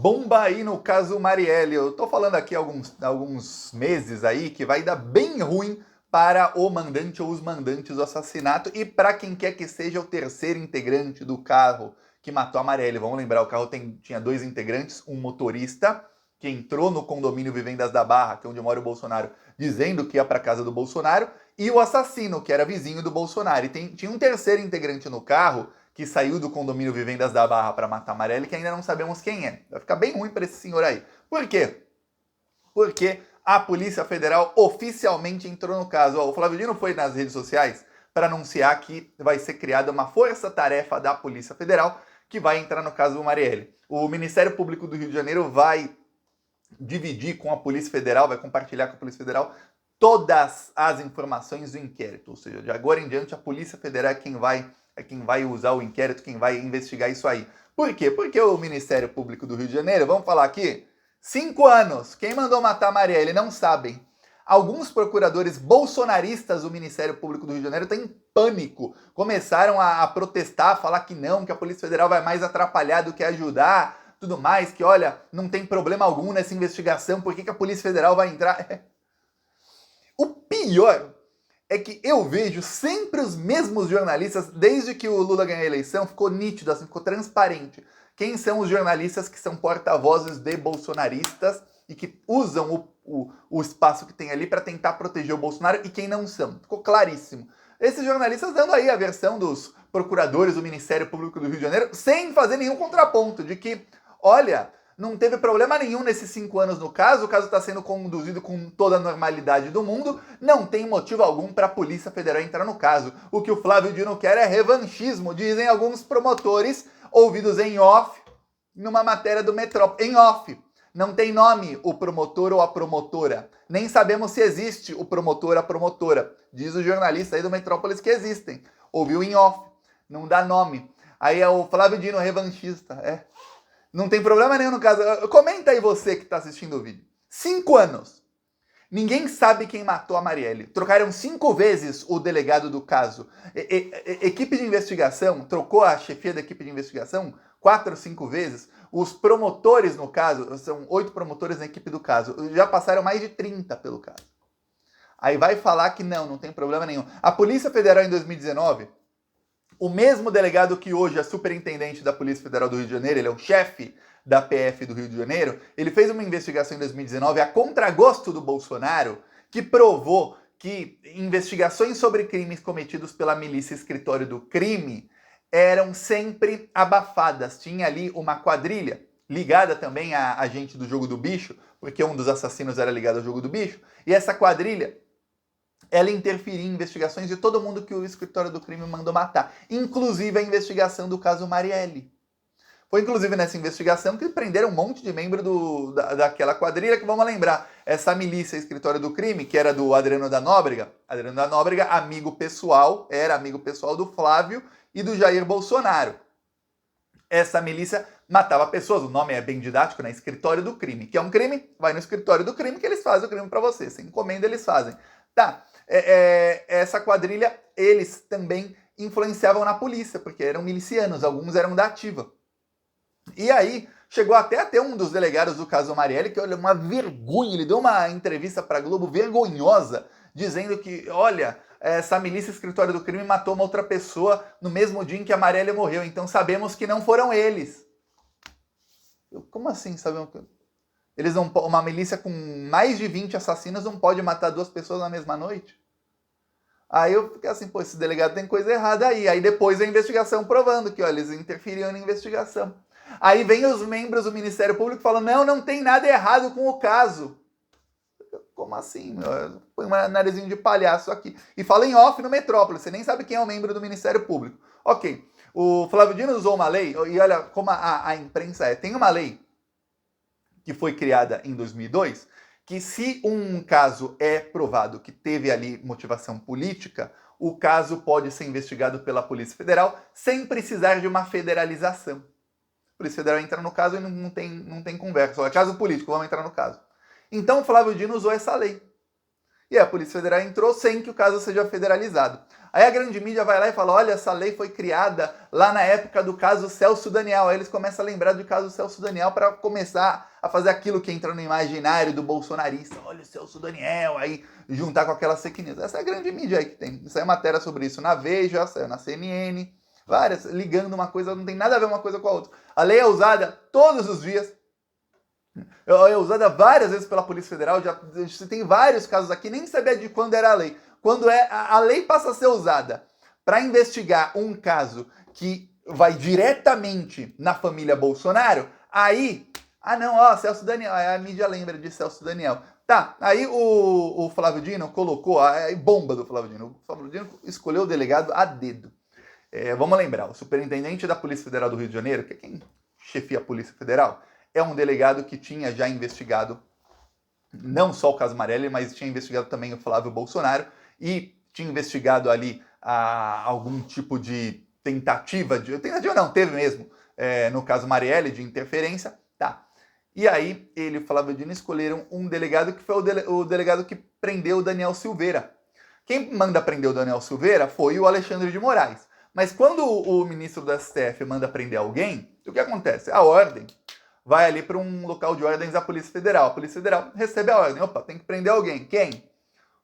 bomba aí no caso Marielle. Eu tô falando aqui há alguns meses aí que vai dar bem ruim para o mandante ou os mandantes do assassinato e para quem quer que seja o terceiro integrante do carro que matou a Marielle. Vamos lembrar, o carro tinha dois integrantes, um motorista que entrou no condomínio Vivendas da Barra, que é onde mora o Bolsonaro, dizendo que ia para casa do Bolsonaro, e o assassino, que era vizinho do Bolsonaro. E tinha um terceiro integrante no carro que saiu do condomínio Vivendas da Barra para matar a Marielle, que ainda não sabemos quem é. Vai ficar bem ruim para esse senhor aí. Por quê? Porque a Polícia Federal oficialmente entrou no caso. O Flávio Dino foi nas redes sociais para anunciar que vai ser criada uma força-tarefa da Polícia Federal que vai entrar no caso do Marielle. O Ministério Público do Rio de Janeiro vai dividir com a Polícia Federal, vai compartilhar com a Polícia Federal todas as informações do inquérito. Ou seja, de agora em diante a Polícia Federal é quem vai usar o inquérito, quem vai investigar isso aí. Por quê? Porque o Ministério Público do Rio de Janeiro, vamos falar aqui, 5 anos, quem mandou matar a Marielle não sabem. Alguns procuradores bolsonaristas do Ministério Público do Rio de Janeiro estão em pânico. Começaram a protestar, a falar que não, que a Polícia Federal vai mais atrapalhar do que ajudar, tudo mais, que olha, não tem problema algum nessa investigação, por que a Polícia Federal vai entrar? O pior é que eu vejo sempre os mesmos jornalistas, desde que o Lula ganhou a eleição, ficou nítido, assim, ficou transparente. Quem são os jornalistas que são porta-vozes de bolsonaristas e que usam o espaço que tem ali para tentar proteger o Bolsonaro e quem não são. Ficou claríssimo. Esses jornalistas dando aí a versão dos procuradores do Ministério Público do Rio de Janeiro, sem fazer nenhum contraponto, de que, olha, não teve problema nenhum nesses 5 anos no caso, o caso está sendo conduzido com toda a normalidade do mundo, não tem motivo algum para a Polícia Federal entrar no caso. O que o Flávio Dino quer é revanchismo, dizem alguns promotores, ouvidos em off, numa matéria do Metrópole. Em off. Não tem nome o promotor ou a promotora. Nem sabemos se existe o promotor ou a promotora. Diz o jornalista aí do Metrópolis que existem. Ouviu em off. Não dá nome. Aí é o Flávio Dino, revanchista. Não tem problema nenhum no caso. Comenta aí você que está assistindo o vídeo. 5 anos. Ninguém sabe quem matou a Marielle. Trocaram 5 vezes o delegado do caso. Equipe de investigação, trocou a chefia da equipe de investigação 4 ou 5 vezes. Os promotores no caso, são 8 promotores na equipe do caso, já passaram mais de 30 pelo caso. Aí vai falar que não tem problema nenhum. A Polícia Federal em 2019, o mesmo delegado que hoje é superintendente da Polícia Federal do Rio de Janeiro, ele é o chefe da PF do Rio de Janeiro, ele fez uma investigação em 2019 a contragosto do Bolsonaro, que provou que investigações sobre crimes cometidos pela milícia Escritório do Crime eram sempre abafadas. Tinha ali uma quadrilha, ligada também a gente do Jogo do Bicho, porque um dos assassinos era ligado ao Jogo do Bicho, e essa quadrilha, ela interferia em investigações de todo mundo que o Escritório do Crime mandou matar, inclusive a investigação do caso Marielle. Foi inclusive nessa investigação que prenderam um monte de membro daquela quadrilha, que vamos lembrar, essa milícia Escritório do Crime, que era do Adriano da Nóbrega, amigo pessoal, era amigo pessoal do Flávio e do Jair Bolsonaro. Essa milícia matava pessoas, o nome é bem didático, né? Escritório do Crime. Que é um crime? Vai no Escritório do Crime que eles fazem o crime para você. Você encomenda, eles fazem. Tá, essa quadrilha, eles também influenciavam na polícia, porque eram milicianos, alguns eram da ativa. E aí, chegou até a ter um dos delegados do caso Marielle, que olha, uma vergonha, ele deu uma entrevista para a Globo vergonhosa, dizendo que, olha, essa milícia Escritório do Crime matou uma outra pessoa no mesmo dia em que a Marielle morreu, então sabemos que não foram eles. Como assim sabemos que... Eles não, uma milícia com mais de 20 assassinos não pode matar 2 pessoas na mesma noite? Aí eu fiquei assim, pô, esse delegado tem coisa errada aí. Aí depois a investigação provando que, olha, eles interferiam na investigação. Aí vem os membros do Ministério Público falando, não tem nada errado com o caso. Como assim, meu? Põe um narizinho de palhaço aqui. E fala em off no Metrópole, você nem sabe quem é o membro do Ministério Público. Ok, o Flávio Dino usou uma lei, e olha como a imprensa é. Tem uma lei que foi criada em 2002, que se um caso é provado que teve ali motivação política, o caso pode ser investigado pela Polícia Federal sem precisar de uma federalização. A Polícia Federal entra no caso e não tem conversa. É caso político, vamos entrar no caso. Então o Flávio Dino usou essa lei. E a Polícia Federal entrou sem que o caso seja federalizado. Aí a grande mídia vai lá e fala, olha, essa lei foi criada lá na época do caso Celso Daniel. Aí eles começam a lembrar do caso Celso Daniel para começar a fazer aquilo que entra no imaginário do bolsonarista. Olha o Celso Daniel, aí juntar com aquela fake news. Essa é a grande mídia aí que tem. Isso é matéria sobre isso na Veja, saiu na CNN, várias, ligando uma coisa, não tem nada a ver uma coisa com a outra. A lei é usada todos os dias. É usada várias vezes pela Polícia Federal, já tem vários casos aqui, nem sabia de quando era a lei. Quando a lei passa a ser usada para investigar um caso que vai diretamente na família Bolsonaro, aí, Celso Daniel, aí a mídia lembra de Celso Daniel. Tá, aí o Flávio Dino colocou, a bomba do Flávio Dino. O Flávio Dino escolheu o delegado a dedo. Vamos lembrar, o superintendente da Polícia Federal do Rio de Janeiro, que é quem chefia a Polícia Federal, é um delegado que tinha já investigado não só o caso Marielle, mas tinha investigado também o Flávio Bolsonaro e tinha investigado ali algum tipo de tentativa não, teve mesmo, no caso Marielle, de interferência, tá. E aí ele e o Flávio Dino escolheram um delegado que foi o delegado que prendeu o Daniel Silveira. Quem manda prender o Daniel Silveira foi o Alexandre de Moraes. Mas quando o ministro do STF manda prender alguém, o que acontece? A ordem vai ali para um local de ordens da Polícia Federal. A Polícia Federal recebe a ordem. Opa, tem que prender alguém. Quem?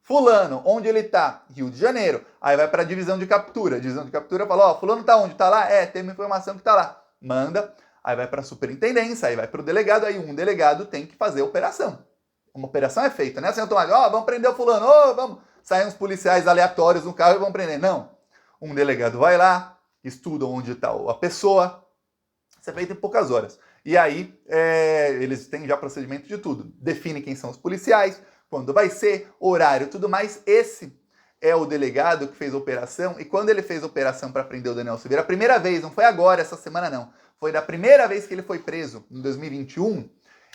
Fulano. Onde ele tá? Rio de Janeiro. Aí vai para a divisão de captura. A divisão de captura fala, fulano tá onde? Tá lá? Tem uma informação que tá lá. Manda. Aí vai para a superintendência, aí vai para o delegado. Aí um delegado tem que fazer a operação. Uma operação é feita, né? Assim automático, vamos prender o fulano. Vamos. Saem uns policiais aleatórios no carro e vão prender. Não. Um delegado vai lá, estuda onde está a pessoa. Isso é feito em poucas horas. E aí, eles têm já procedimento de tudo. Define quem são os policiais, quando vai ser, horário, tudo mais. Esse é o delegado que fez a operação. E quando ele fez a operação para prender o Daniel Silveira, a primeira vez, não foi agora, essa semana não. Foi da primeira vez que ele foi preso, em 2021,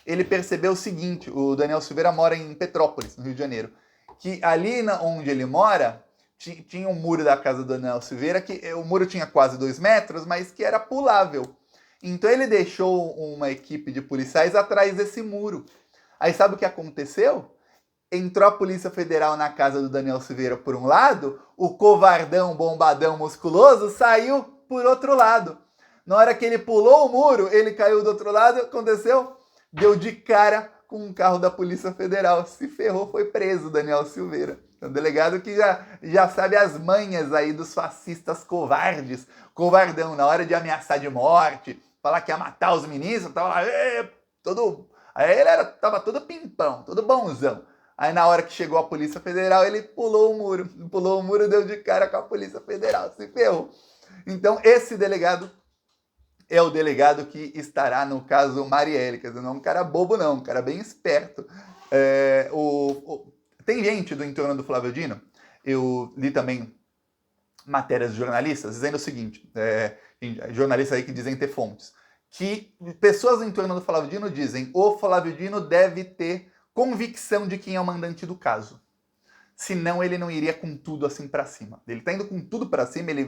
ele percebeu o seguinte, o Daniel Silveira mora em Petrópolis, no Rio de Janeiro, que ali onde ele mora, tinha um muro da casa do Daniel Silveira, que o muro tinha quase 2 metros, mas que era pulável. Então ele deixou uma equipe de policiais atrás desse muro. Aí sabe o que aconteceu? Entrou a Polícia Federal na casa do Daniel Silveira por um lado, o covardão, bombadão, musculoso saiu por outro lado. Na hora que ele pulou o muro, ele caiu do outro lado, aconteceu? Deu de cara com um carro da Polícia Federal. Se ferrou, foi preso o Daniel Silveira. É um delegado que já sabe as manhas aí dos fascistas covardes. Covardão, na hora de ameaçar de morte, falar que ia matar os ministros, tava lá, aí ele tava todo pimpão, todo bonzão. Aí na hora que chegou a Polícia Federal, ele pulou o muro, deu de cara com a Polícia Federal, se ferrou. Então esse delegado é o delegado que estará no caso Marielle, quer dizer, não é um cara bobo não, um cara bem esperto. Tem gente do entorno do Flávio Dino, eu li também matérias de jornalistas dizendo o seguinte, jornalistas aí que dizem ter fontes, que pessoas em torno do Flávio Dino dizem o Flávio Dino deve ter convicção de quem é o mandante do caso. Senão ele não iria com tudo assim pra cima. Ele tá indo com tudo pra cima, ele,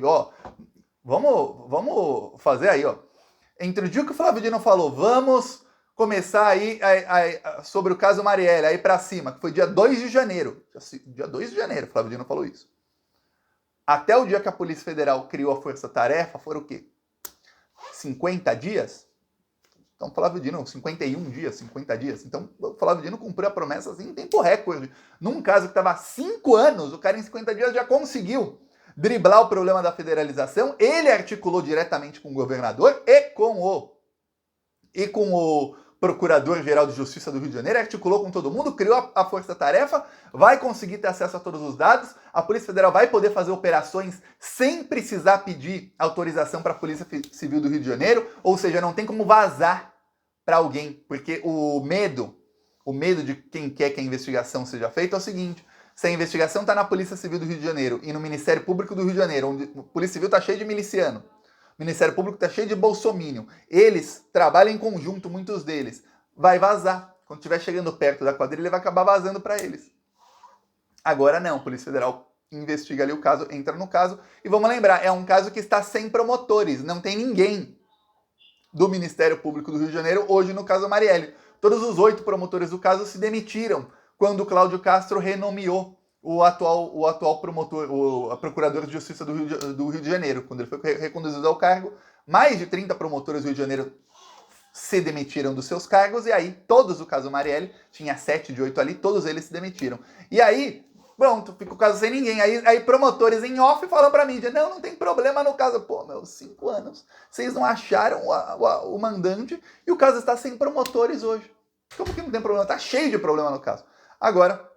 vamos fazer aí, Entre o dia que o Flávio Dino falou, vamos começar aí sobre o caso Marielle, aí pra cima, que foi dia 2 de janeiro. Dia 2 de janeiro, o Flávio Dino falou isso. Até o dia que a Polícia Federal criou a Força Tarefa, foram o quê? 50 dias? Então, Flávio Dino, 51 dias, 50 dias. Então, o Flávio Dino cumpriu a promessa assim, em tempo recorde. Num caso que estava há 5 anos, o cara em 50 dias já conseguiu driblar o problema da federalização. Ele articulou diretamente com o governador e com o Procurador-Geral de Justiça do Rio de Janeiro, articulou com todo mundo, criou a Força-Tarefa, vai conseguir ter acesso a todos os dados, a Polícia Federal vai poder fazer operações sem precisar pedir autorização para a Polícia Civil do Rio de Janeiro, ou seja, não tem como vazar para alguém, porque o medo de quem quer que a investigação seja feita é o seguinte, se a investigação está na Polícia Civil do Rio de Janeiro e no Ministério Público do Rio de Janeiro, onde a Polícia Civil está cheia de miliciano, o Ministério Público está cheio de bolsominion. Eles trabalham em conjunto, muitos deles. Vai vazar. Quando estiver chegando perto da quadrilha, vai acabar vazando para eles. Agora não, a Polícia Federal investiga ali o caso, entra no caso. E vamos lembrar, é um caso que está sem promotores. Não tem ninguém do Ministério Público do Rio de Janeiro hoje no caso Marielle. Todos os 8 promotores do caso se demitiram quando o Cláudio Castro renomeou o atual promotor, a procurador de justiça do Rio de Janeiro, quando ele foi reconduzido ao cargo. Mais de 30 promotores do Rio de Janeiro se demitiram dos seus cargos, e aí todos, o caso Marielle, tinha 7 de 8 ali, todos eles se demitiram. E aí, pronto, fica o caso sem ninguém. Aí promotores em off falam pra mídia, não tem problema no caso. Pô, 5 anos, vocês não acharam o mandante e o caso está sem promotores hoje. Como que não tem problema? Tá cheio de problema no caso. Agora,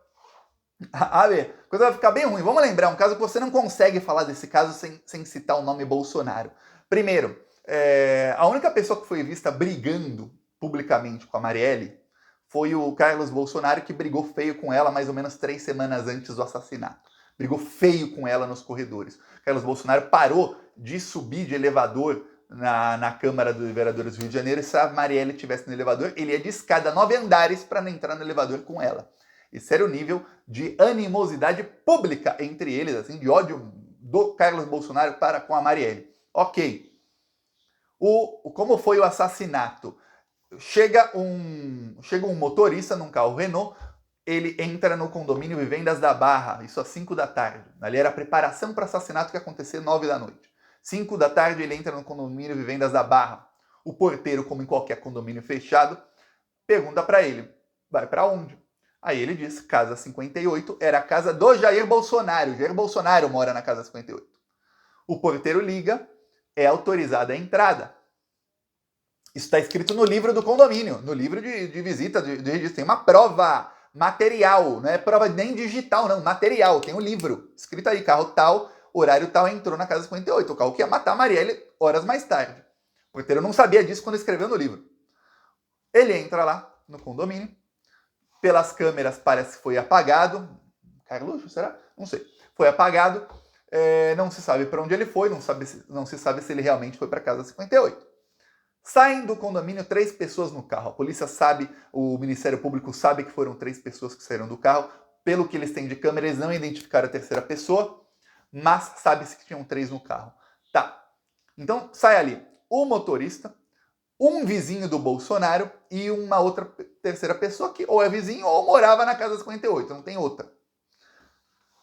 a ver, a coisa vai ficar bem ruim. Vamos lembrar, um caso que você não consegue falar desse caso sem citar o nome Bolsonaro. Primeiro, a única pessoa que foi vista brigando publicamente com a Marielle foi o Carlos Bolsonaro, que brigou feio com ela mais ou menos 3 semanas antes do assassinato. Brigou feio com ela nos corredores. Carlos Bolsonaro parou de subir de elevador na Câmara dos Vereadores do Rio de Janeiro, e se a Marielle estivesse no elevador, ele ia de escada 9 andares para não entrar no elevador com ela. Esse era o nível de animosidade pública entre eles, assim, de ódio do Carlos Bolsonaro para com a Marielle. Ok. Como foi o assassinato? Chega um motorista num carro Renault, ele entra no condomínio Vivendas da Barra, isso às 5 da tarde. Ali era a preparação para o assassinato que ia acontecer 9 da noite. 5 da tarde ele entra no condomínio Vivendas da Barra. O porteiro, como em qualquer condomínio fechado, pergunta para ele, vai para onde? Aí ele diz, casa 58, era a casa do Jair Bolsonaro. Jair Bolsonaro mora na casa 58. O porteiro liga, é autorizada a entrada. Isso está escrito no livro do condomínio, no livro de visita, de registro. Tem uma prova material, não é prova nem digital, não, material. Tem um livro, escrito aí, carro tal, horário tal, entrou na casa 58. O carro que ia matar a Marielle horas mais tarde. O porteiro não sabia disso quando escreveu no livro. Ele entra lá no condomínio, pelas câmeras parece que foi apagado. Carluxo, será? Não sei. Foi apagado, não se sabe para onde ele foi, não se sabe se ele realmente foi para a casa 58. Saem do condomínio 3 pessoas no carro. A polícia sabe, o Ministério Público sabe que foram 3 pessoas que saíram do carro. Pelo que eles têm de câmera, eles não identificaram a terceira pessoa, mas sabe-se que tinham 3 no carro. Tá. Então sai ali o motorista, um vizinho do Bolsonaro e uma outra terceira pessoa que ou é vizinho ou morava na casa 58, não tem outra.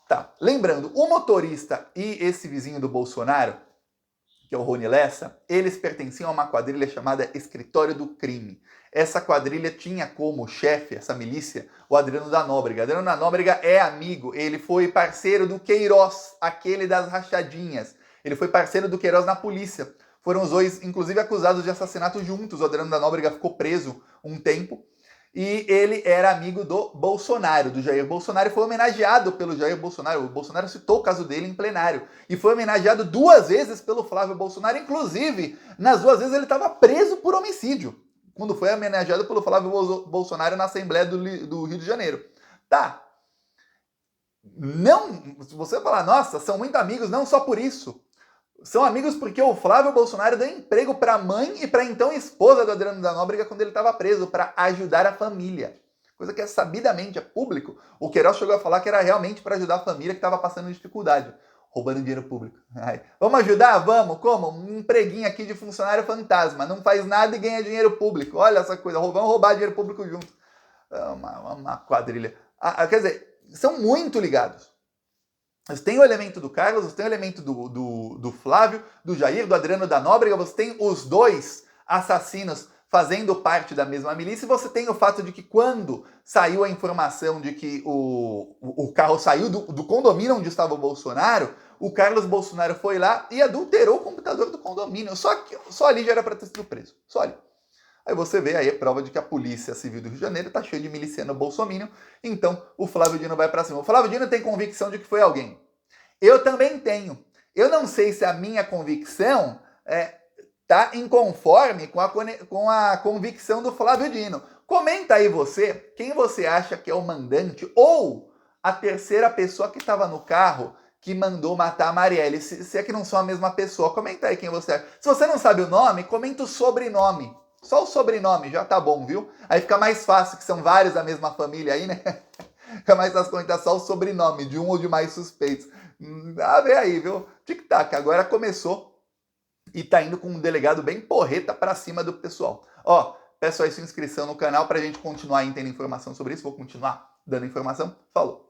Tá. Lembrando, o motorista e esse vizinho do Bolsonaro, que é o Rony Lessa, eles pertenciam a uma quadrilha chamada Escritório do Crime. Essa quadrilha tinha como chefe, essa milícia, o Adriano da Nóbrega. Adriano da Nóbrega é amigo, ele foi parceiro do Queiroz, aquele das rachadinhas. Ele foi parceiro do Queiroz na polícia. Foram os dois, inclusive, acusados de assassinato juntos. O Adriano da Nóbrega ficou preso um tempo. E ele era amigo do Bolsonaro, do Jair Bolsonaro, e foi homenageado pelo Jair Bolsonaro. O Bolsonaro citou o caso dele em plenário. E foi homenageado 2 vezes pelo Flávio Bolsonaro. Inclusive, nas 2 vezes ele estava preso por homicídio, quando foi homenageado pelo Flávio Bolsonaro na Assembleia do Rio de Janeiro. Tá. Não, se você falar, nossa, são muito amigos, não só por isso. São amigos porque o Flávio Bolsonaro deu emprego para a mãe e para a então esposa do Adriano da Nóbrega quando ele estava preso, para ajudar a família. Coisa que é sabidamente, é público. O Queiroz chegou a falar que era realmente para ajudar a família que estava passando dificuldade, roubando dinheiro público. Ai, vamos ajudar? Vamos. Como? Um empreguinho aqui de funcionário fantasma. Não faz nada e ganha dinheiro público. Olha essa coisa. Vamos roubar dinheiro público junto. É uma quadrilha. Quer dizer, são muito ligados. Você tem o elemento do Carlos, você tem o elemento do Flávio, do Jair, do Adriano da Nóbrega, você tem os 2 assassinos fazendo parte da mesma milícia, e você tem o fato de que quando saiu a informação de que o carro saiu do condomínio onde estava o Bolsonaro, o Carlos Bolsonaro foi lá e adulterou o computador do condomínio. Só ali já era para ter sido preso. Só ali. Aí você vê aí a prova de que a Polícia Civil do Rio de Janeiro está cheia de miliciano bolsominion, então o Flávio Dino vai para cima. O Flávio Dino tem convicção de que foi alguém. Eu também tenho. Eu não sei se a minha convicção está inconforme com a convicção do Flávio Dino. Comenta aí você, quem você acha que é o mandante ou a terceira pessoa que estava no carro que mandou matar a Marielle. Se é que não são a mesma pessoa, comenta aí quem você acha. Se você não sabe o nome, comenta o sobrenome. Só o sobrenome já tá bom, viu? Aí fica mais fácil, que são vários da mesma família aí, né? Fica mais fácil comentar só o sobrenome de um ou de mais suspeitos. Vê aí, viu? Tic-tac, agora começou e tá indo com um delegado bem porreta pra cima do pessoal. Ó, peço aí sua inscrição no canal pra gente continuar tendo informação sobre isso. Vou continuar dando informação. Falou!